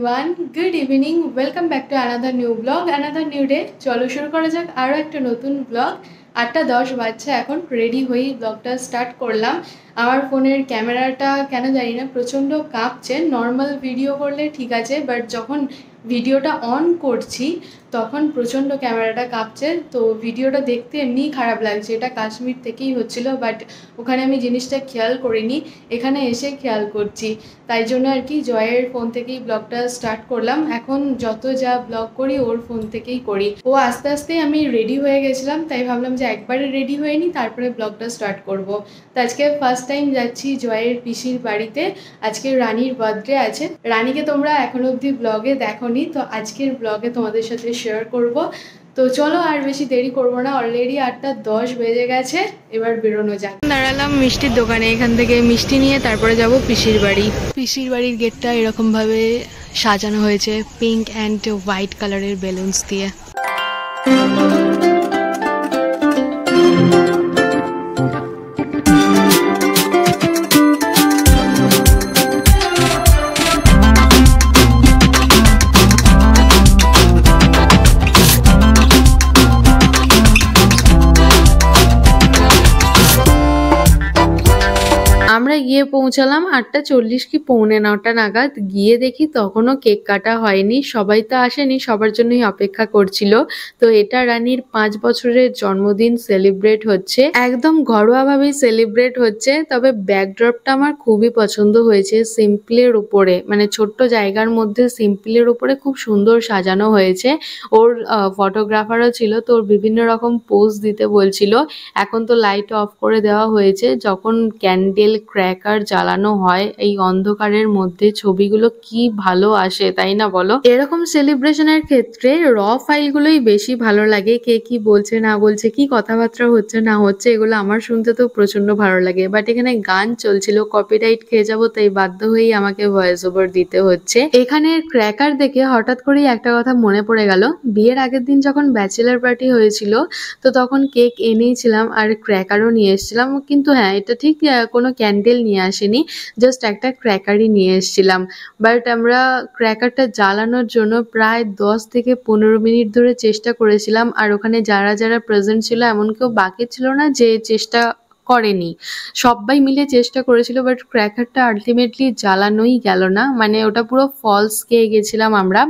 everyone, good evening. Welcome back to another new vlog, another new day. চলো শুরু করা যাক আরও একটা নতুন ব্লগ। 8:10 বাজছে এখন, রেডি হয়ে ব্লগটা স্টার্ট করলাম। আমার ফোনের ক্যামেরাটা কেন জানি না প্রচণ্ড কাঁপছে। নর্মাল ভিডিও করলে ঠিক আছে, বাট যখন ভিডিওটা অন করছি তখন প্রচণ্ড ক্যামেরাটা কাঁপছে। তো ভিডিওটা দেখতে এমনিই খারাপ লাগছে। এটা কাশ্মীর থেকেই হচ্ছিল, বাট ওখানে আমি জিনিসটা খেয়াল করিনি, এখানে এসে খেয়াল করছি। তাই জন্য আর কি জয়ের ফোন থেকেই ব্লগটা স্টার্ট করলাম। এখন যত যা ব্লগ করি ওর ফোন থেকেই করি। ও আস্তে আস্তেই আমি রেডি হয়ে গেছিলাম, তাই ভাবলাম যে একবারে রেডি হয়ে নিই তারপরে ব্লগটা স্টার্ট করব। তো আজকে ফার্স্ট টাইম যাচ্ছি জয়ের পিসির বাড়িতে। আজকে রানীর বার্থডে আছে। রানীকে তোমরা এখনো অবধি ব্লগে দেখোনি, তো আজকের ব্লগে তোমাদের সাথে শেয়ার করব। তো চলো আর বেশি দেরি করবো না, অলরেডি 8:10 বেজে গেছে, এবার বেরোনো যাক। দাঁড়ালাম মিষ্টির দোকানে, এখান থেকে মিষ্টি নিয়ে তারপরে যাব পিসির বাড়ি। পিসির বাড়ির গেটটা এরকম ভাবে সাজানো হয়েছে পিঙ্ক অ্যান্ড হোয়াইট কালারের বেলুনস দিয়ে। আমরা গিয়ে পৌঁছালাম 8:40 কি 8:45 নাগাদ। গিয়ে দেখি তখনও কেক কাটা হয়নি, সবাই তো আসেনি, সবার জন্যই অপেক্ষা করছিল। তো এটা রানীর 5 বছরের জন্মদিন সেলিব্রেট হচ্ছে, একদম ঘরোয়াভাবেই সেলিব্রেট হচ্ছে। তবে ব্যাকড্রপটা আমার খুবই পছন্দ হয়েছে, সিম্পলের উপরে, মানে ছোট্ট জায়গার মধ্যে সিম্পলের উপরে খুব সুন্দর সাজানো হয়েছে। ওর ফটোগ্রাফারও ছিল, তো ওর বিভিন্ন রকম পোজ দিতে বলছিল। এখন তো লাইট অফ করে দেওয়া হয়েছে। যখন ক্যান্ডেল ক্র্যাকার জ্বালানো হয় এই অন্ধকারের মধ্যে, ছবিগুলো কি ভালো আসে, তাই না বলো? এরকম সেলিব্রেশনের ক্ষেত্রে র ফাইলগুলোই বেশি ভালো লাগে। কে কি বলছে না বলছে, কি কথাবার্তা হচ্ছে না হচ্ছে, এগুলো আমার শুনতে তো প্রচন্ড ভালো লাগে। বাট এখানে গান চলছিল, কপিরাইট খেয়ে যাবো, তাই বাধ্য হয়েই আমাকে ভয়েস ওভার দিতে হচ্ছে। এখানে ক্র্যাকার দেখে হঠাৎ করেই একটা কথা মনে পড়ে গেল। বিয়ের আগের দিন যখন ব্যাচেলার পার্টি হয়েছিল, তো তখন কেক এনেইছিলাম আর ক্র্যাকারও নিয়ে এসেছিলাম। কিন্তু হ্যাঁ, এটা ঠিক কোনো ক্যান্ডেল নিয়ে আসেনি, জাস্ট একটা ক্র্যাকারই নিয়ে এসেছিলাম। বাট আমরা ক্র্যাকারটা জ্বালানোর জন্য প্রায় 10 থেকে 15 মিনিট ধরে চেষ্টা করেছিলাম। আর ওখানে যারা যারা প্রেজেন্ট ছিল এমন কেউ বাকি ছিল না যে চেষ্টা করেনি, সবাই মিলে চেষ্টা করেছিল। বাট ক্র্যাকারটা আলটিমেটলি জ্বালানোই গেল না, মানে ওটা পুরো ফলস খেয়ে গেছিলাম আমরা।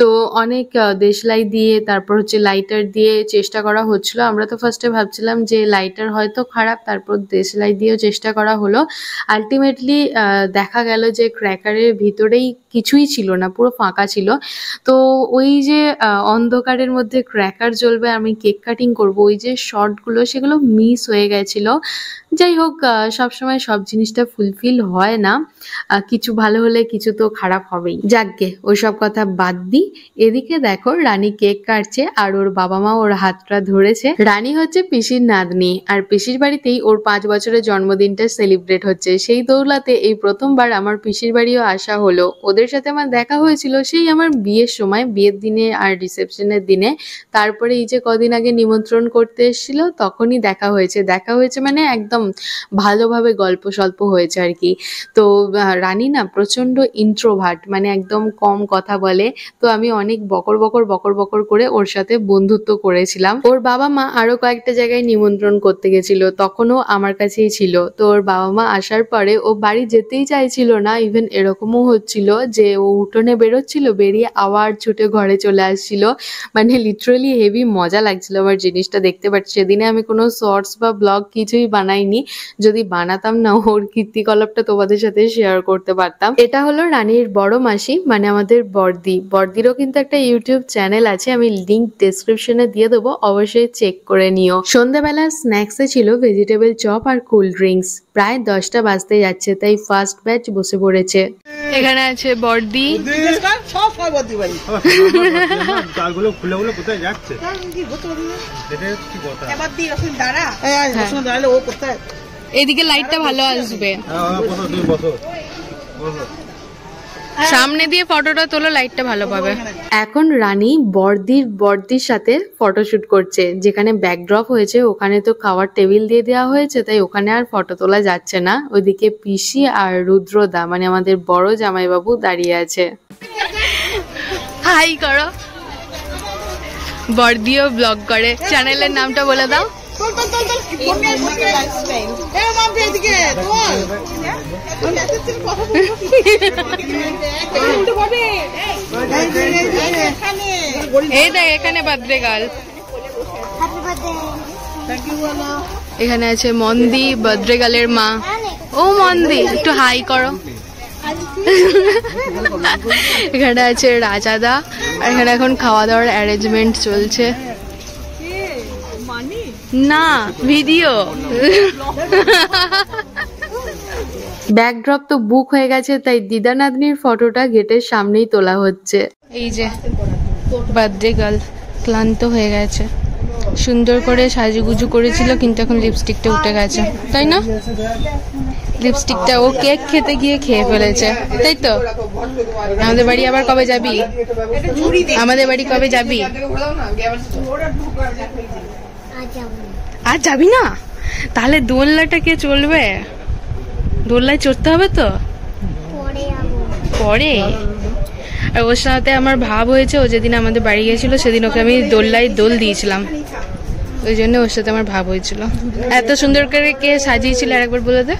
তো অনেক দেশলাই দিয়ে তারপর হচ্ছে লাইটার দিয়ে চেষ্টা করা হচ্ছিল। আমরা তো ফার্স্টে ভাবছিলাম যে লাইটার হয়তো খারাপ, তারপর দেশলাই দিয়েও চেষ্টা করা হলো। আলটিমেটলি দেখা গেল যে ক্র্যাকারের ভিতরেই কিছুই ছিল না, পুরো ফাঁকা ছিল। তো ওই যে অন্ধকারের মধ্যে ক্র্যাকার জ্বলবে, আমি কেক কাটিং করব, ওই যে শর্টগুলো সেগুলো মিস হয়ে গেছিলো। যাই হোক, সবসময় সব জিনিসটা ফুলফিল হয় না, কিছু ভালো হলে কিছু তো খারাপ হবেই। যাকগে ওইসব কথা বাদ দিই। এদিকে দেখো রানী কেক কাটছে আর ওর বাবা মা ওর হাতটা ধরেছে। রানী হচ্ছে পিসির নাতনি, আর পিসির বাড়িতেই ওর 5 বছরের জন্মদিনটা সেলিব্রেট হচ্ছে। সেই দৌলাতে এই প্রথমবার আমার পিসির বাড়িও আসা হলো। ওদের সাথে আমার দেখা হয়েছিল সেই আমার বিয়ের সময়, বিয়ের দিনে আর রিসেপশনের দিনে। তারপরে এই যে কদিন আগে নিমন্ত্রণ করতে এসেছিল তখনই দেখা হয়েছে মানে একদম ভালোভাবে গল্প সল্প হয়েছে আর কি। তো রানী না প্রচন্ড ইন্ট্রোভার্ট, মানে একদম কম কথা বলে। তো আমি অনেক বকর বকর করে ওর সাথে বন্ধুত্ব করেছিলাম। ওর বাবা মা আরো কয়েকটা জায়গায় নিমন্ত্রণ করতে গেছিল, তখনও আমার কাছেই ছিল। তো ওর বাবা মা আসার পরে ও বাড়ি যেতেই চাইছিল না। ইভেন এরকমও হচ্ছিল যে ও উঠোনে বেরোচ্ছিল, বেরিয়ে আবার ছুটে ঘরে চলে আসছিল। মানে লিটারালি হেভি মজা লাগছিল আমার জিনিসটা দেখতে। বাট সেদিনে আমি কোনো শর্টস বা ব্লগ কিছুই বানাইনি। যদি বানাতাম না, ওর কীর্তিকলাপটা তোমাদের সাথে শেয়ার করতে পারতাম। এটা হলো রানীর বড় মাসি, মানে আমাদের বর্দিরও কিন্তু একটা ইউটিউব চ্যানেল আছে, আমি লিঙ্ক ডেসক্রিপশনে দিয়ে দেবো, অবশ্যই চেক করে নিও। সন্ধ্যাবেলা স্ন্যাক্সে ছিল ভেজিটেবল চপ আর কোল্ড ড্রিঙ্কস। প্রায় 10টা বাজতে যাচ্ছে, তাই ফার্স্ট ব্যাচ বসে পড়েছে। এখানে আছে বর্দি। এদিকে লাইটটা ভালো আসবে, সামনে দিয়ে ফটোটা তোলো, লাইটটা ভালো পাবে। এখন রানী বর্দির সাথে ফটোশুট করছে। যেখানে ব্যাকড্রপ হয়েছে ওখানে তো খাওয়ার টেবিল দিয়ে দেওয়া হয়েছে, তাই ওখানে আর ফটো তোলা যাচ্ছে না। ওইদিকে পিসি আর রুদ্রদা, মানে আমাদের বড় জামাইবাবু দাঁড়িয়ে আছে। হাই করো। বর্দিও ব্লগ করে, চ্যানেলের নামটা বলে দাও। এই দেখ এখানে বার্থডে গার্ল, এখানে আছে মন্দি, বার্থডে গার্লের মা। ও মন্দি, একটু হাই করো। এখানে আছে রাজাদা, আর এখানে এখন খাওয়া দাওয়ার অ্যারেঞ্জমেন্ট চলছে। না ভিডিও। ব্যাকড্রপ তো বুক হয়ে গেছে, তাই দিদা নাতনির ফটোটা গেটের সামনেই তোলা হচ্ছে। এই যে বার্থডে গার্ল ক্লান্ত হয়ে গেছে, সুন্দর করে সাজুগুজু করেছিল কিন্তু এখন লিপস্টিকটা উঠে গেছে, তাই না? লিপস্টিকটা ও কেক খেতে গিয়ে খেয়ে ফেলেছে, তাই তো? আমাদের বাড়ি আবার কবে যাবি? আমাদের বাড়ি কবে যাবি? আজ যাবি না? তাহলে দোলনাটা কে চলবে? দোলনায় চড়তে হবে তো পরে। আর ওর সাথে আমার ভাব হয়েছে, ও যেদিন আমাদের বাড়ি গেছিল সেদিন ওকে আমি দোলনায় দোল দিয়েছিলাম, ওই জন্য ওর সাথে আমার ভাব হয়েছিল। এত সুন্দর করে কে সাজিয়েছিল আরেকবার বলে দে।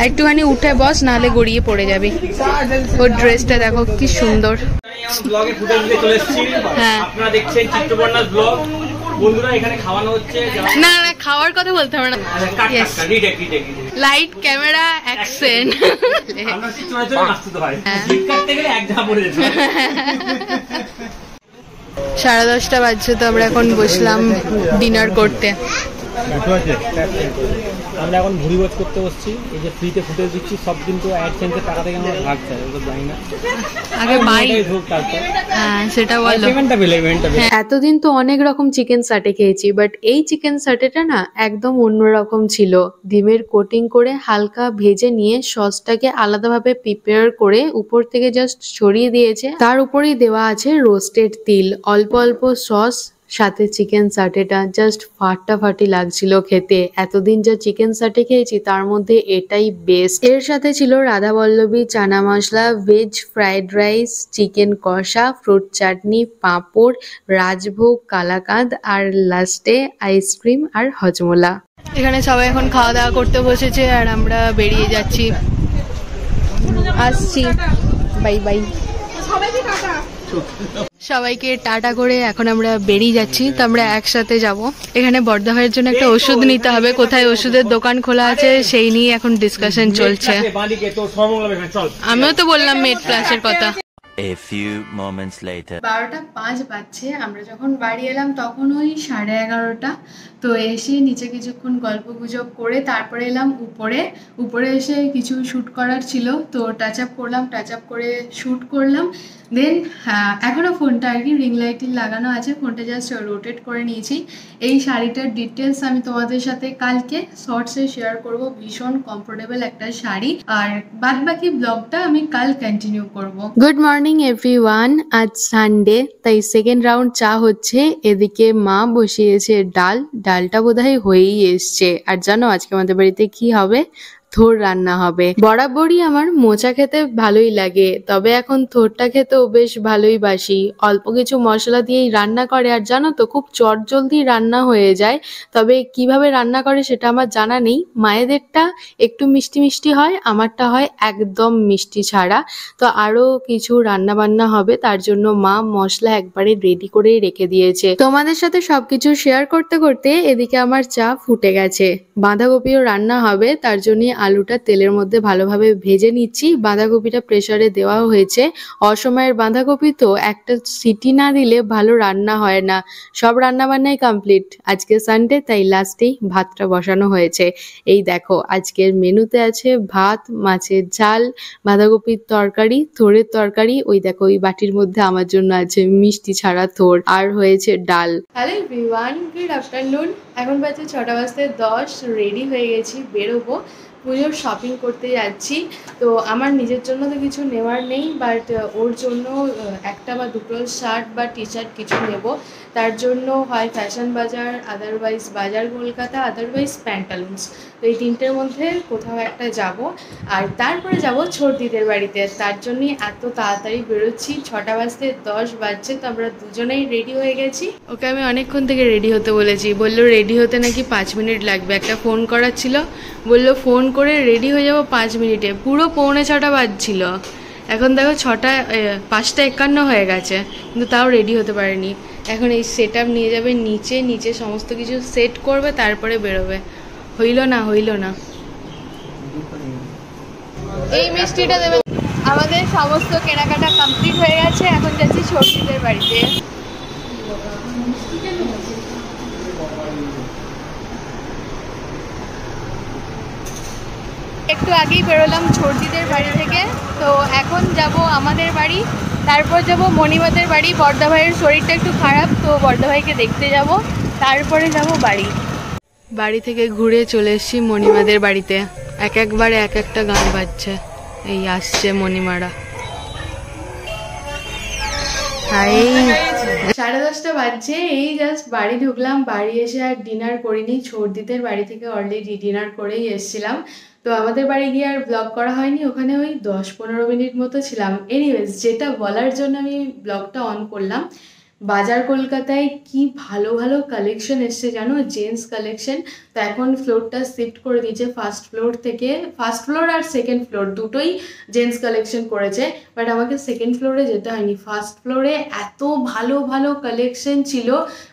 একটুখানি উঠে বস, নাহলে গড়িয়ে পড়ে যাবি। ওর ড্রেসটা দেখো কি সুন্দর। হ্যাঁ বন্ধুরা এখানে খাওয়ানো হচ্ছে। না না খাওয়ার কথা বলতে হবে না। Light camera action. 10:30 বাজছে, তো আমরা এখন বসলাম ডিনার করতে। আমরা এখন ভুড়ি ভোজ করতে বসছি। এই যে ফ্রিতে ফুটেজ দিচ্ছি, সব কিন্তু অ্যাডসেন্সের টাকা থেকে আমরা ভাগ চাই, ওটা জানি না আগে বাই। হ্যাঁ সেটা বলো। এতদিন তো অনেক রকম চিকেন সাটে খেয়েছি, বাট এই চিকেন সাটেটা না একদম অন্যরকম ছিল। ডিমের কোটিং করে হালকা ভেজে নিয়ে সসটাকে আলাদাভাবে প্রিপেয়ার করে উপর থেকে জাস্ট ছড়িয়ে দিয়েছে, তার উপরেই দেওয়া আছে রোস্টেড তিল, অল্প অল্প সস, সাথে চিকেন সাটেটা জাস্ট ফাটাফাটি লাগছিল খেতে। এতদিন যা চিকেন সাটে খেয়েছি তার মধ্যে এটাই বেস্ট। এর সাথে ছিল radhaballabhi chana masala, veg fried rice, chicken কষা, ফ্রুট চাটনি, পাঁপড়, রাজভোগ, কালাকাঁদ, আর লাস্টে আইসক্রিম আর হজমোলা। এখানে সবাই এখন খাওয়া দাওয়া করতে বসেছে আর আমরা বেরিয়ে যাচ্ছি। আসছি, বাই বাই। সবাইকে টাটা করে এখন আমরা বেরিয়ে যাচ্ছি। তো আমরা একসাথে যাব। এখানে বর্দা ভাইয়ের জন্য একটা ওষুধ নিতে হবে, কোথায় ওষুধের দোকান খোলা আছে সেই নিয়ে এখন ডিসকাশন চলছে। আমিও তো বললাম মেড প্লাসের কথা। A few moments later 12:05 বাজছে। আমরা যখন বাড়ি এলাম তখন ওই 11:30। তো এসে নিচে কিছুক্ষণ গল্প গুজব করে তারপরে এলাম উপরে। উপরে এসে কিছু শ্যুট করার ছিল, তো টাচ আপ করলাম, টাচ আপ করে শ্যুট করলাম। দেন এখনও ফোনটা আর কি রিং লাইটিং লাগানো আছে, ফোনটা জাস্ট রোটেট করে নিয়েছি। এই শাড়িটার ডিটেলস আমি তোমাদের সাথে কালকে শর্টসে শেয়ার করব। ভীষণ কমফোর্টেবল একটা শাড়ি, আর বাদ বাকি ব্লগটা আমি কাল কন্টিনিউ করব। গুড মর্নিং এভরিওয়ান, আজ সানডে, তাই সেকেন্ড রাউন্ড চা হচ্ছে। এদিকে মা বসিয়েছে ডাল, ডালটা বোধহয় হয়েই এসছে। আর জানো আজকে আমাদের বাড়িতে কি হবে? থোর রান্না হবে। বরাবরই আমার মোচা খেতে ভালোই লাগে, তবে এখন থোরটা খেতেও বেশ ভালোই বাসি। অল্প কিছু মশলা দিয়েই রান্না করে, আর জানো তো খুব চটজলদি রান্না হয়ে যায়। তবে কিভাবে রান্না করে সেটা আমার জানা নেই। মায়েদেরটা একটু মিষ্টি মিষ্টি হয়, আমারটা হয় একদম মিষ্টি ছাড়া। তো আরো কিছু রান্না বান্না হবে, তার জন্য মা মশলা একবারে রেডি করেই রেখে দিয়েছে। তোমাদের সাথে সবকিছু শেয়ার করতে করতে এদিকে আমার চা ফুটে গেছে। বাঁধাকপিও রান্না হবে, তার জন্য আলুটা তেলের মধ্যে ভালোভাবে ভেজে নিচ্ছি। বাঁধাকপিটা প্রেসারে দেওয়া হয়েছে। অসময়ের বাঁধাকপি তো একটা সিটি না দিলে ভালো রান্না হয় না। সব রান্না বান্নাই কমপ্লিট। আজকে সানডে, তাই লাস্টেই ভাতটা বসানো হয়েছে। এই দেখো আজকের মেনুতে আছে ভাত, মাছের ঝাল, বাঁধাকপির তরকারি, থোড়ের তরকারি। ওই দেখো ওই বাটির মধ্যে আমার জন্য আছে মিষ্টি ছাড়া থোড়, আর হয়েছে ডাল। Hello everyone, good afternoon. এখন বাজে 6:10। রেডি হয়ে গেছি, বেরোবো। পুজোর শপিং করতে যাচ্ছি। তো আমার নিজের জন্য তো কিছু নেওয়ার নেই, বাট ওর জন্য একটা বা দুটো শার্ট বা টি শার্ট কিছু নেব। তার জন্য হয় ফ্যাশন বাজার, আদারওয়াইজ বাজার কলকাতা, আদারওয়াইজ প্যান্টালুন্স। তো এই তিনটের মধ্যে কোথাও একটা যাব। আর তারপরে যাব ছোটদিদের বাড়িতে। তার জন্যই এত তাড়াতাড়ি বেরোচ্ছি, 6টা বাজতে 10 বাজছে। তো আমরা দুজনেই রেডি হয়ে গেছি। ওকে আমি অনেকক্ষণ থেকে রেডি হতে বলেছি, বললো রেডি হতে নাকি 5 মিনিট লাগবে। একটা ফোন করার ছিল, বললো ফোন করে রেডি হয়ে যাব 5 মিনিটে। পুরো 6:45 বাজছিল। এখন দেখো 5:51 হয়ে গেছে, কিন্তু তাও রেডি হতে পারেনি। এখন এই সেট আপ নিয়ে যাবে নিচে, নিচে সমস্ত কিছু সেট করবে, তারপরে বেরোবে। হইল না এই মিষ্টিটা দেবে। আমাদের সমস্ত কেনাকাটা কমপ্লিট হয়ে গেছে, এখন যাচ্ছি ছোটদিদের বাড়িতে। একটু আগেই বেরোলাম ছোটদিদের বাড়ি থেকে। তো এখন যাব আমাদের বাড়ি, তারপর যাব মণিমাদের বাড়ি। বড়দা ভাইয়ের শরীরটা একটু খারাপ, তো বড়দা ভাইকে দেখতে যাব, তারপরে যাব বাড়ি। বাড়ি থেকে ঘুরে চলে এসেছি মণিমাদের বাড়িতে। একবারে এক একটা গান বাজছে। এই আসছে মণিমারা। 10:30 বাজছে, এই জাস্ট বাড়ি ঢুকলাম। বাড়ি এসে আর ডিনার করিনি, ছোটদিদের বাড়ি থেকে অলরেডি ডিনার করেই এসেছিলাম। তো আমাদের বাড়ি গিয়ে আর ব্লগ করা হয়নি, ওখানে ওই 10-15 মিনিট মতো ছিলাম। এনিওয়েজ, যেটা বলার জন্য আমি ব্লগটা অন করলাম, বাজার কলকাতায় কি ভালো ভালো কালেকশন এসছে জানো, জেন্টস কালেকশন। তো এখন ফ্লোরটা শিফট করে দিয়েছে ফার্স্ট ফ্লোর থেকে। ফার্স্ট ফ্লোর আর সেকেন্ড ফ্লোর দুটোই জেন্টস কালেকশন করেছে, বাট আমাকে সেকেন্ড ফ্লোরে যেতে হয়নি। ফার্স্ট ফ্লোরে এত ভালো ভালো কালেকশন ছিল,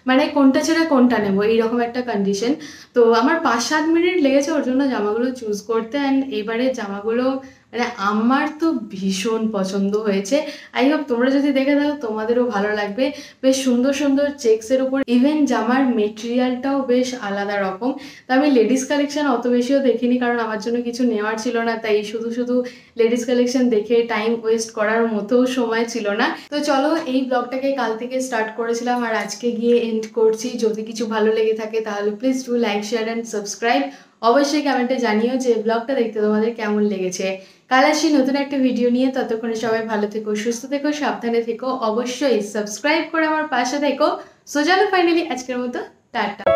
মানে কোনটা ছেড়ে কোনটা নেবো এইরকম একটা কন্ডিশন। তো আমার 5-7 মিনিট লেগেছে ওর জন্য জামাগুলো চুজ করতে। অ্যান্ড এবারে জামাগুলো মানে আমার তো ভীষণ পছন্দ হয়েছে। আই হোপ তোমরা যদি দেখে থাকো তোমাদেরও ভালো লাগবে। বেশ সুন্দর সুন্দর চেক্সের উপর, ইভেন জামার মেটেরিয়ালটাও বেশ আলাদা রকম। তো আমি লেডিস কালেকশন অত বেশিও দেখিনি, কারণ আমার জন্য কিছু নেওয়ার ছিল না। তাই শুধু শুধু লেডিস কালেকশন দেখে টাইম ওয়েস্ট করার মতোও সময় ছিল না। তো চলো, এই ব্লগটাকে কাল থেকে স্টার্ট করেছিলাম আর আজকে গিয়ে এন্ড করছি। যদি কিছু ভালো লেগে থাকে তাহলে please do like, share and subscribe. অবশ্যই কমেন্টে জানিও যে ব্লগটা দেখতে তোমাদের কেমন লেগেছে। কাল আসি নতুন একটা ভিডিও নিয়ে। ততক্ষণে সবাই ভালো থেকো, সুস্থ থেকো, সাবধানে থেকো। অবশ্যই সাবস্ক্রাইব করে আমার পাশে থেকো। সো চলো, ফাইনালি আজকের মতো টাটা।